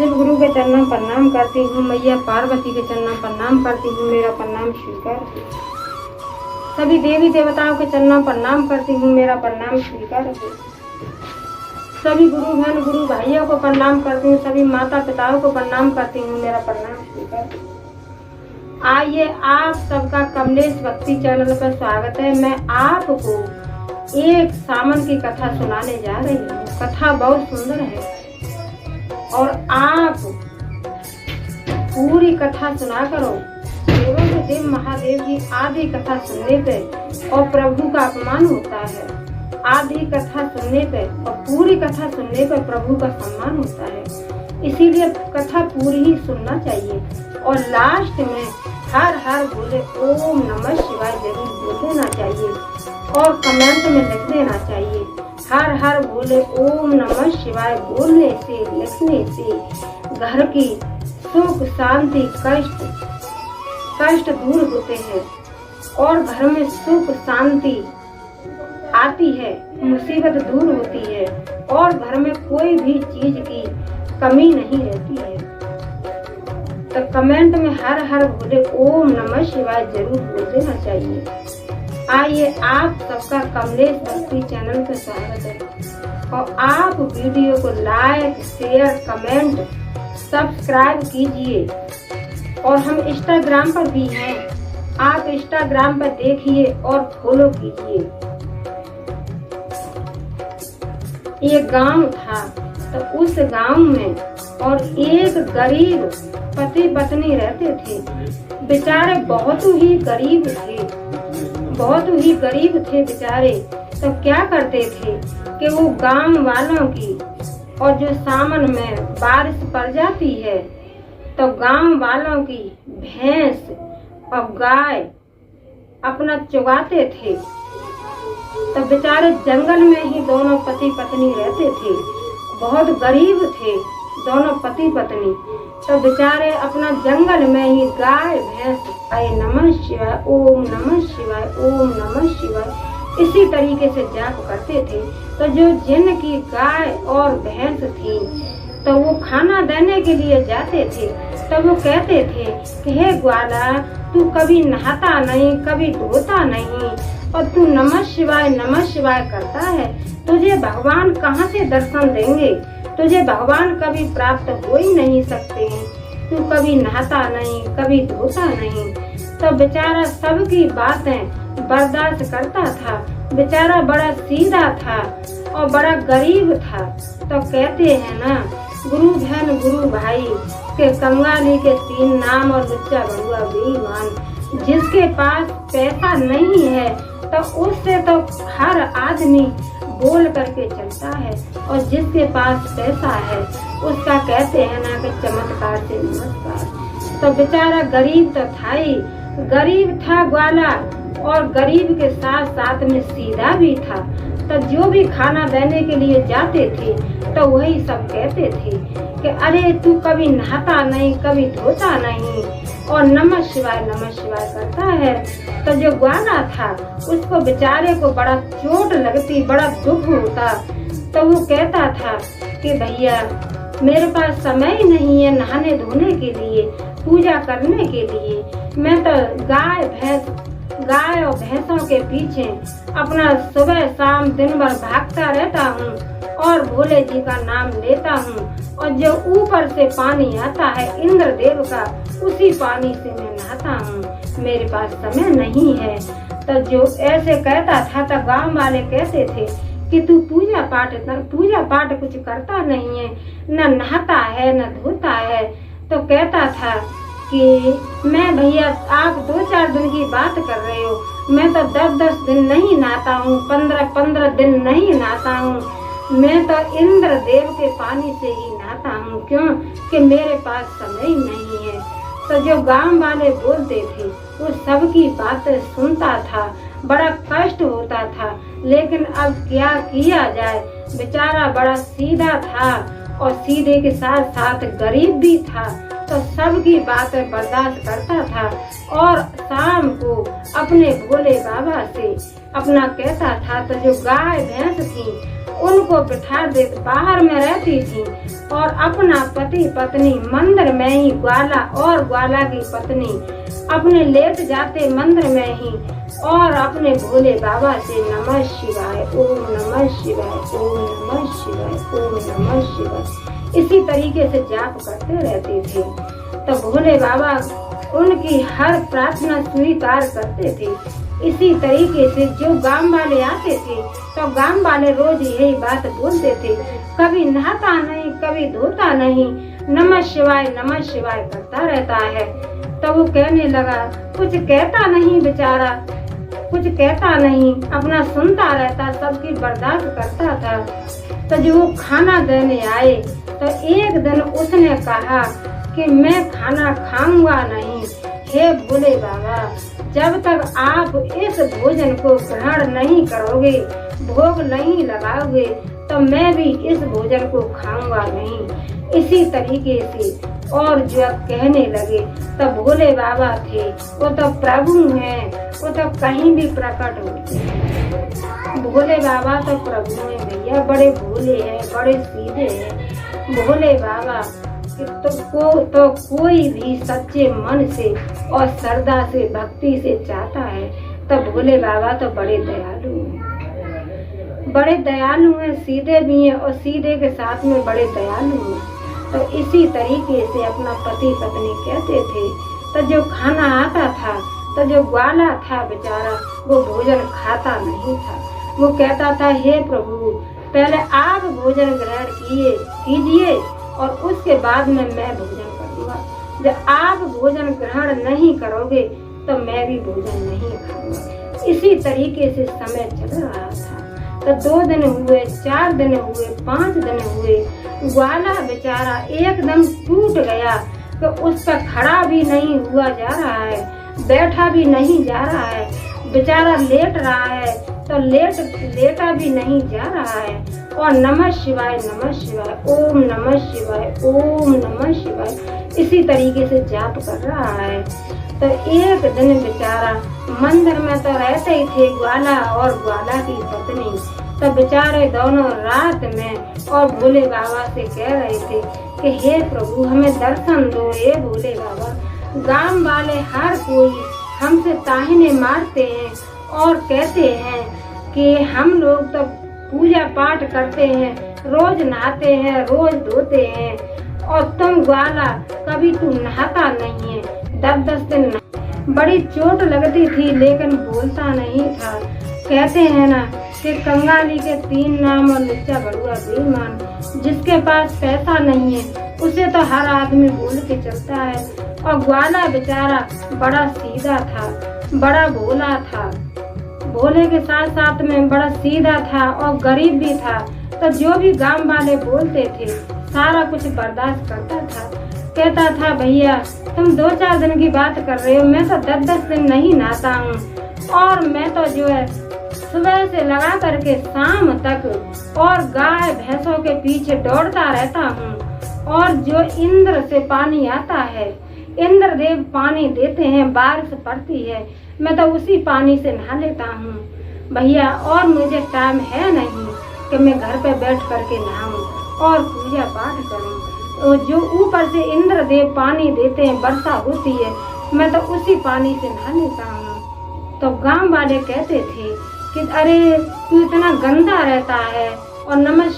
शिव गुरु के चरणों प्रणाम करती हूँ, मैया पार्वती के चरणों प्रणाम करती हूँ, मेरा प्रणाम स्वीकार। सभी देवी देवताओं के चरणों प्रणाम करती हूँ, मेरा प्रणाम स्वीकार हो। सभी गुरु बहन गुरु भाइयों को प्रणाम करती हूँ, सभी माता पिताओं को प्रणाम करती हूँ, मेरा प्रणाम स्वीकार। आइए आप सबका कमलेश भक्ति चैनल पर स्वागत है। मैं आपको एक सावन की कथा सुनाने जा रही हूँ। कथा बहुत सुंदर है और आप पूरी कथा सुना करो। देवों देव महादेव की आधी कथा सुनने पे और प्रभु का अपमान होता है। आधी कथा सुनने पे और पूरी कथा सुनने पे प्रभु का सम्मान होता है। इसीलिए कथा पूरी ही सुनना चाहिए और लास्ट में हर हर बोले ओम नमः शिवाय जरूर बोल देना चाहिए और कमेंट में लिख देना चाहिए। हर हर बोले ओम नमः शिवाय बोलने से लिखने से घर की सुख शांति कष्ट दूर होते हैं और घर में सुख शांति आती है, मुसीबत दूर होती है और घर में कोई भी चीज की कमी नहीं रहती है। तो कमेंट में हर हर बोले ओम नमः शिवाय जरूर बोल देना चाहिए। आइए आप सबका कमलेश भक्ति चैनल पर स्वागत है और आप वीडियो को लाइक शेयर कमेंट सब्सक्राइब कीजिए। और हम इंस्टाग्राम पर भी हैं, आप इंस्टाग्राम पर देखिए और फॉलो कीजिए। ये गांव था तो उस गांव में और एक गरीब पति पत्नी रहते थे। बेचारे बहुत ही गरीब थे बेचारे। तो क्या करते थे कि वो गांव वालों की और जो सावन में बारिश पड़ जाती है तो गांव वालों की भैंस और गाय अपना चुगाते थे। तो बेचारे जंगल में ही दोनों पति पत्नी रहते थे। बहुत गरीब थे दोनों पति पत्नी। तो बेचारे अपना जंगल में ही गाय भैंस आए नमः शिवाय ओम नमः शिवाय ओम नमः शिवाय इसी तरीके से जाप करते थे। तो जो जिनकी गाय और भैंस थी तो वो खाना देने के लिए जाते थे। तो वो कहते थे कि हे ग्वाला, तू कभी नहाता नहीं, कभी धोता नहीं और तू नमः शिवाय करता है। तुझे भगवान कहाँ से दर्शन देंगे? तुझे भगवान कभी प्राप्त हो ही नहीं सकते हैं। तू कभी नहाता नहीं, कभी धोता नहीं। तो बेचारा सबकी बातें बर्दाश्त करता था। बेचारा बड़ा सीधा था और बड़ा गरीब था। तो कहते हैं ना, गुरु बहन गुरु भाई के कंगाली के 3 नाम और लुच्चा भरुआ बेईमान। जिसके पास पैसा नहीं है तो उससे तो हर आदमी बोल करके चलता है और जिसके पास पैसा है उसका कहते हैं ना कि चमत्कार से नमस्कार। तो बेचारा गरीब तो था ही, गरीब था ग्वाला और गरीब के साथ साथ में सीधा भी था। तो जो भी खाना देने के लिए जाते थे तो वही सब कहते थे कि अरे तू कभी नहाता नहीं, कभी धोता नहीं और नमः शिवाय करता है। तो जो ग्वाला था उसको बेचारे को बड़ा चोट लगती, बड़ा दुख होता। तो वो कहता था कि भैया मेरे पास समय ही नहीं है नहाने धोने के लिए, पूजा करने के लिए। मैं तो गाय और भैंसों के पीछे अपना सुबह शाम दिन भर भागता रहता हूँ और भोले जी का नाम लेता हूँ और जो ऊपर से पानी आता है इंद्र देव का, उसी पानी से मैं नहाता हूँ। मेरे पास समय नहीं है। तो जो ऐसे कहता था तो गांव वाले कहते थे कि तू पूजा पाठ कुछ करता नहीं है, न नहाता है न धोता है। तो कहता था कि मैं भैया आप 2-4 दिन की बात कर रहे हो, मैं तो 10-10 दिन नहीं नहाता हूँ, 15-15 दिन नहीं नहाता हूँ। मैं तो इंद्र देव के पानी से ही नहाता हूँ। क्यों? कि मेरे पास समय ही नहीं है। तो जो गांव वाले बोलते थे वो सबकी बातें सुनता था, बड़ा कष्ट होता था। लेकिन अब क्या किया जाए, बेचारा बड़ा सीधा था और सीधे के साथ साथ गरीब भी था। तो सबकी बातें बर्दाश्त करता था और शाम को अपने भोले बाबा से अपना कहता था। तो जो गाय भैंस थी उनको बिठा दे बाहर में रहती थी और अपना पति पत्नी मंदिर में ही, ग्वाला और ग्वाला की पत्नी अपने लेट जाते मंदिर में ही और अपने भोले बाबा से नमः शिवाय, ओम नमः शिवाय, ओम नमः शिवाय, ओम नमः शिवाय इसी तरीके से जाप करते रहते थे। तो भोले बाबा उनकी हर प्रार्थना स्वीकार करते थे। इसी तरीके से जो गांव वाले आते थे तो गांव वाले रोज यही बात बोलते थे, कभी नहाता नहीं, कभी धोता नहीं, नमः शिवाय करता रहता है। तो वो कहने लगा, कुछ कहता नहीं बेचारा, कुछ कहता नहीं, अपना सुनता रहता, सबकी बर्दाश्त करता था। तो जो वो खाना देने आए तो एक दिन उसने कहा कि मैं खाना खाऊंगा नहीं, हे भोले बाबा, जब तक आप इस भोजन को ग्रहण नहीं करोगे, भोग नहीं लगाओगे, तो मैं भी इस भोजन को खाऊंगा नहीं। इसी तरीके से और जो कहने लगे, तो भोले बाबा थे, वो तो प्रभु हैं, वो तो कहीं भी प्रकट होते हैं। भोले बाबा तो प्रभु हैं भैया, बड़े भोले हैं, बड़े सीधे हैं भोले बाबा। तो कोई भी सच्चे मन से और श्रद्धा से, भक्ति से चाहता है तो भोले बाबा तो बड़े दयालु हैं, बड़े दयालु हैं, सीधे भी हैं और सीधे के साथ में बड़े दयालु हैं। तो इसी तरीके से अपना पति पत्नी कहते थे। तो जो खाना आता था तो जो ग्वाला था बेचारा वो भोजन खाता नहीं था। वो कहता था, हे प्रभु, पहले आप भोजन ग्रहण कीजिए और उसके बाद में मैं भोजन करूँगा। जब आप भोजन ग्रहण नहीं करोगे तो मैं भी भोजन नहीं खाऊंगा। इसी तरीके से समय चल रहा था। तो 2 दिन हुए, 4 दिन हुए, 5 दिन हुए, ग्वाला बेचारा एकदम टूट गया कि उसका खड़ा भी नहीं हुआ जा रहा है, बैठा भी नहीं जा रहा है, बेचारा लेट रहा है तो लेटा भी नहीं जा रहा है और नमः शिवाय, ओम नमः शिवाय, ओम नमः शिवाय इसी तरीके से जाप कर रहा है। तो एक दिन बेचारा मंदिर में तो रहते ही थे ग्वाला और ग्वाला की पत्नी। तो बेचारे दोनों रात में और भोले बाबा से कह रहे थे कि हे प्रभु, हमें दर्शन दो, हे भोले बाबा। गांव वाले हर कोई हमसे ताहने मारते हैं और कहते हैं कि हम लोग तो पूजा पाठ करते हैं, रोज नहाते हैं, रोज धोते हैं, और तुम ग्वाला कभी तू नहाता नहीं है, 10-10 दिन। बड़ी चोट लगती थी लेकिन बोलता नहीं था। कहते हैं ना कि कंगाली के 3 नाम और लुच्चा बड़ुआ बेईमान। जिसके पास पैसा नहीं है उसे तो हर आदमी बोल के चलता है, और ग्वाला बेचारा बड़ा सीधा था, बड़ा भोला था, भोले के साथ साथ में बड़ा सीधा था और गरीब भी था। तो जो भी गांव वाले बोलते थे सारा कुछ बर्दाश्त करता था। कहता था, भैया तुम 2-4 दिन की बात कर रहे हो, मैं तो 10-10 दिन नहीं नहाता हूँ, और मैं तो जो है सुबह से लगा करके शाम तक और गाय भैंसों के पीछे दौड़ता रहता हूँ, और जो इंद्र से पानी आता है, इंद्र देव पानी देते हैं, बारिश पड़ती है, मैं तो उसी पानी से नहा लेता हूँ भैया, और मुझे टाइम है नहीं कि मैं घर पे बैठ करके नहाऊं और पूजा पाठ करूं। तो जो ऊपर से इंद्र देव पानी देते हैं, वर्षा होती है, मैं तो उसी पानी से नहा लेता हूँ। तो गांव वाले कहते थे कि अरे तू इतना गंदा रहता है और नमः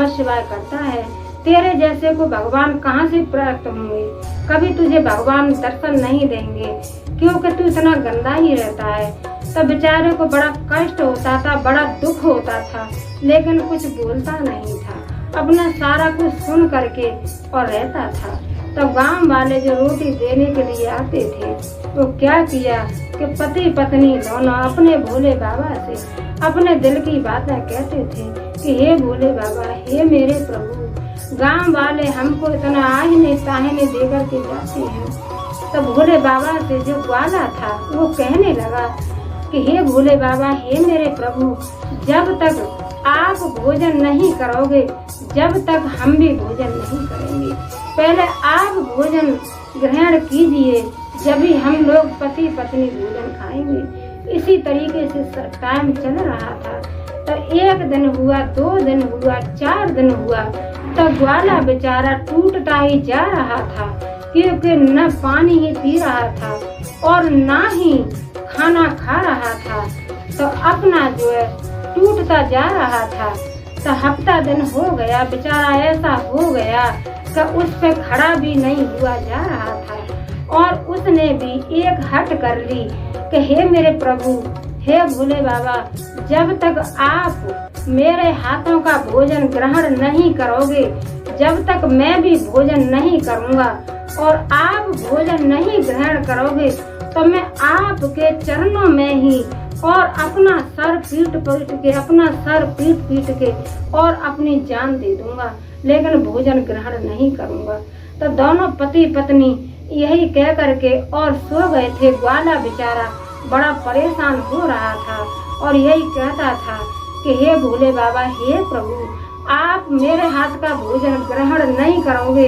शिवाय करता है, तेरे जैसे को भगवान कहाँ से प्राप्त होंगे, कभी तुझे भगवान दर्शन नहीं देंगे क्योंकि तू इतना गंदा ही रहता है। तो बेचारे को बड़ा कष्ट होता था, बड़ा दुख होता था, लेकिन कुछ बोलता नहीं था, अपना सारा कुछ सुन करके और रहता था। तो गांव वाले जो रोटी देने के लिए आते थे वो क्या किया कि पति पत्नी दोनों अपने भोले बाबा से अपने दिल की बातें कहते थे कि हे भोले बाबा, हे मेरे प्रभु, गांव वाले हमको इतना आहने ताहने देकर के जाते हैं। तो भोले बाबा से जो ग्वाला था वो कहने लगा कि हे भोले बाबा, हे मेरे प्रभु, जब तक आप भोजन नहीं करोगे जब तक हम भी भोजन नहीं करेंगे। पहले आप भोजन ग्रहण कीजिए, जब भी हम लोग पति पत्नी भोजन खाएंगे। इसी तरीके से टाइम चल रहा था। तो 1 दिन हुआ, 2 दिन हुआ, 4 दिन हुआ, तो ग्वाला बेचारा टूटता ही जा रहा था, क्योंकि न पानी ही पी रहा था और ना ही खाना खा रहा था। तो अपना जो है टूटता जा रहा था। तो हफ्ता दिन हो गया, बेचारा ऐसा हो गया कि उस पे खड़ा भी नहीं हुआ जा रहा था। और उसने भी एक हट कर ली कि हे मेरे प्रभु, हे भोले बाबा, जब तक आप मेरे हाथों का भोजन ग्रहण नहीं करोगे, जब तक मैं भी भोजन नहीं करूँगा और आप भोजन नहीं ग्रहण करोगे, तो मैं आपके चरणों में ही और अपना सर पीट पीट के और अपनी जान दे दूंगा, लेकिन भोजन ग्रहण नहीं करूंगा। तो दोनों पति पत्नी यही कह करके और सो गए थे। ग्वाला बेचारा बड़ा परेशान हो रहा था और यही कहता था कि हे भोले बाबा, हे प्रभु, आप मेरे हाथ का भोजन ग्रहण नहीं करोगे,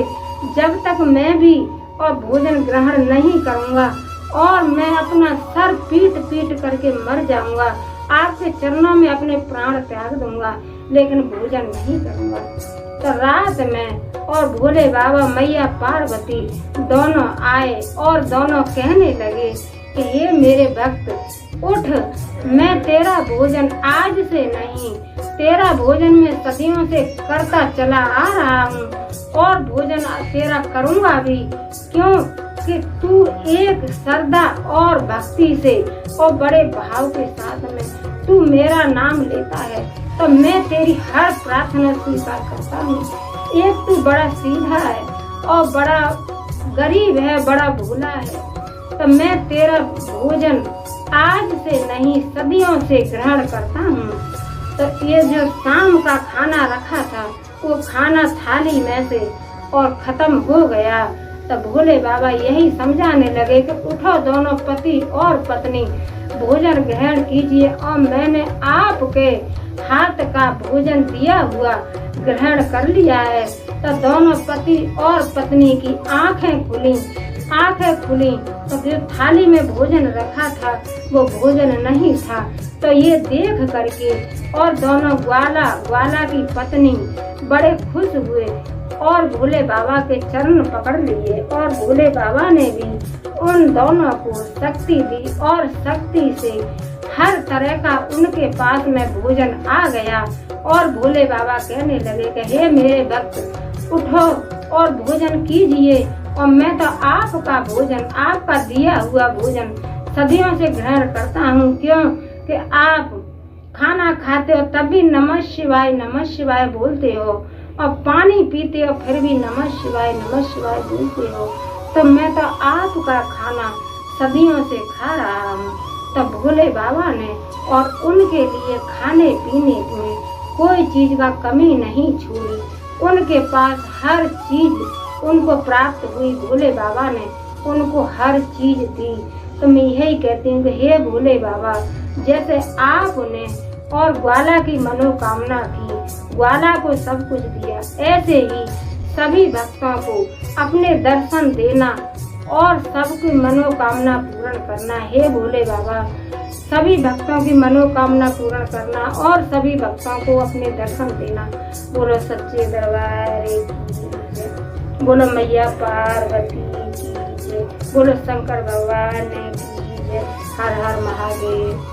जब तक मैं भी और भोजन ग्रहण नहीं करूंगा और मैं अपना सर पीट करके मर जाऊंगा, आपके चरणों में अपने प्राण त्याग दूंगा, लेकिन भोजन नहीं करूंगा। तो रात में और भोले बाबा मैया पार्वती दोनों आए और दोनों कहने लगे कि हे मेरे भक्त, उठ, मैं तेरा भोजन आज से नहीं, तेरा भोजन मैं सदियों से करता चला आ रहा हूँ और भोजन तेरा करूँगा भी। क्यों कि तू एक श्रद्धा और भक्ति से और बड़े भाव के साथ में तू मेरा नाम लेता है, तो मैं तेरी हर प्रार्थना स्वीकार करता हूँ। एक तू बड़ा सीधा है और बड़ा गरीब है, बड़ा भोला है, तो मैं तेरा भोजन आज से नहीं सदियों से ग्रहण करता हूँ। तो ये जो शाम का खाना रखा था वो खाना थाली में से और खत्म हो गया। तो भोले बाबा यही समझाने लगे कि उठो दोनों पति और पत्नी, भोजन ग्रहण कीजिए और मैंने आपके हाथ का भोजन दिया हुआ ग्रहण कर लिया है। तो दोनों पति और पत्नी की आंखें खुली तो जो थाली में भोजन रखा था वो भोजन नहीं था। तो ये देख करके और दोनों ग्वाला की पत्नी बड़े खुश हुए और भोले बाबा के चरण पकड़ लिए और भोले बाबा ने भी उन दोनों को शक्ति दी और शक्ति से हर तरह का उनके पास में भोजन आ गया। और भोले बाबा कहने लगे कि हे मेरे भक्त, उठो और भोजन कीजिए और मैं तो आपका भोजन, आपका दिया हुआ भोजन सदियों से ग्रहण करता हूँ। क्यों कि आप खाना खाते हो तब भी नमः शिवाय बोलते हो और पानी पीते हो फिर भी नमः शिवाय बोलते हो, तो मैं तो आपका खाना सदियों से खा रहा हूँ। तो भोले बाबा ने और उनके लिए खाने पीने में कोई चीज का कमी नहीं छोड़ी, उनके पास हर चीज उनको प्राप्त हुई। भोले बाबा ने उनको हर चीज दी। तो मैं यही कहती हूँ कि हे भोले बाबा, जैसे आपने और ग्वाला की मनोकामना की, ग्वाला को सब कुछ दिया, ऐसे ही सभी भक्तों को अपने दर्शन देना और सबकी मनोकामना पूर्ण करना। हे भोले बाबा, सभी भक्तों की मनोकामना पूर्ण करना और सभी भक्तों को अपने दर्शन देना। बोलो सच्चे दरबार की जय, बोलो मैया पार्वती की जय, बोलो शंकर भगवान की जय। हर हर महादेव।